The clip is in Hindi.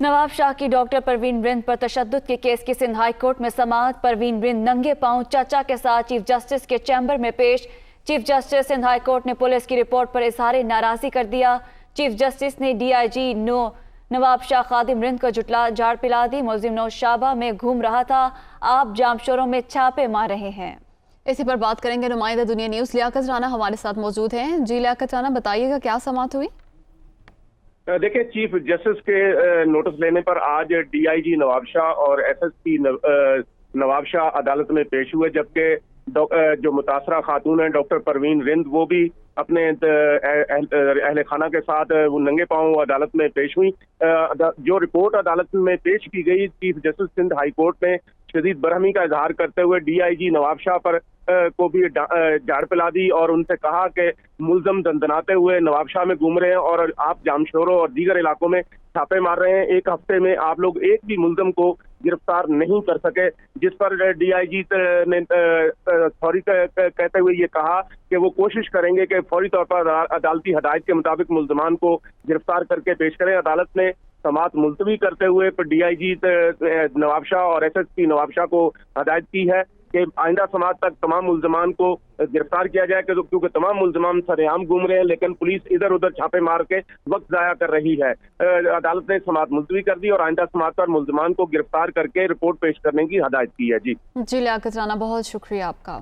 नवाब शाह की डॉक्टर परवीन रिंद पर तशद्दुद के केस की सिंध हाई कोर्ट में समाअत। परवीन रिंद नंगे पांव चाचा के साथ चीफ जस्टिस के चैम्बर में पेश। Chief justice Sindh high court ने पुलिस की रिपोर्ट पर इजहार नाराजगी कर दिया। चीफ जस्टिस ने डीआईजी नवाब शाह खादिम रिंद को झाड़ पिला दी। मुलजिम नौशाबा में घूम रहा था, आप जामशोरों में छापे मार रहे हैं। इसी पर बात करेंगे नुमाइंदा दुनिया न्यूज लियाकत राना हमारे साथ मौजूद हैं। जी लियाकत राना, बताइएगा क्या समाअत हुई? देखिए, चीफ जस्टिस के नोटिस लेने पर आज डीआईजी नवाब शाह और एसएसपी नवाब शाह अदालत में पेश हुए, जबकि जो मुतासरा खातून है डॉक्टर परवीन रिंद वो भी अपने अहले खाना के साथ वो नंगे पांव अदालत में पेश हुई। जो रिपोर्ट अदालत में पेश की गई, chief justice Sindh high court ने शदीद बरहमी का इजहार करते हुए डीआईजी नवाब शाह पर को भी झाड़ पिला दी और उनसे कहा कि मुल्जम दंदनाते हुए नवाब शाह में घूम रहे हैं और आप जामशोरों और दीगर इलाकों में छापे मार रहे हैं। एक हफ्ते में आप लोग एक भी मुल्जम को गिरफ्तार नहीं कर सके, जिस पर डीआईजी ने सॉरी कहते हुए ये कहा कि वो कोशिश करेंगे कि फौरी तौर पर अदालती हदायत के मुताबिक मुल्जमान को गिरफ्तार करके पेश करें। अदालत ने समाअत मुलतवी करते हुए डीआईजी नवाब शाह और एसएसपी नवाब शाह को हदायत की है कि आइंदा समाअत तक तमाम मुल्जमान को गिरफ्तार किया जाए, क्योंकि तमाम मुल्जमान सरेआम घूम रहे हैं लेकिन पुलिस इधर उधर छापे मार के वक्त जाया कर रही है। अदालत ने समाअत मुलतवी कर दी और आइंदा समाअत पर मुल्जमान को गिरफ्तार करके रिपोर्ट पेश करने की हदायत की है। जी लियाकत राना, बहुत शुक्रिया आपका।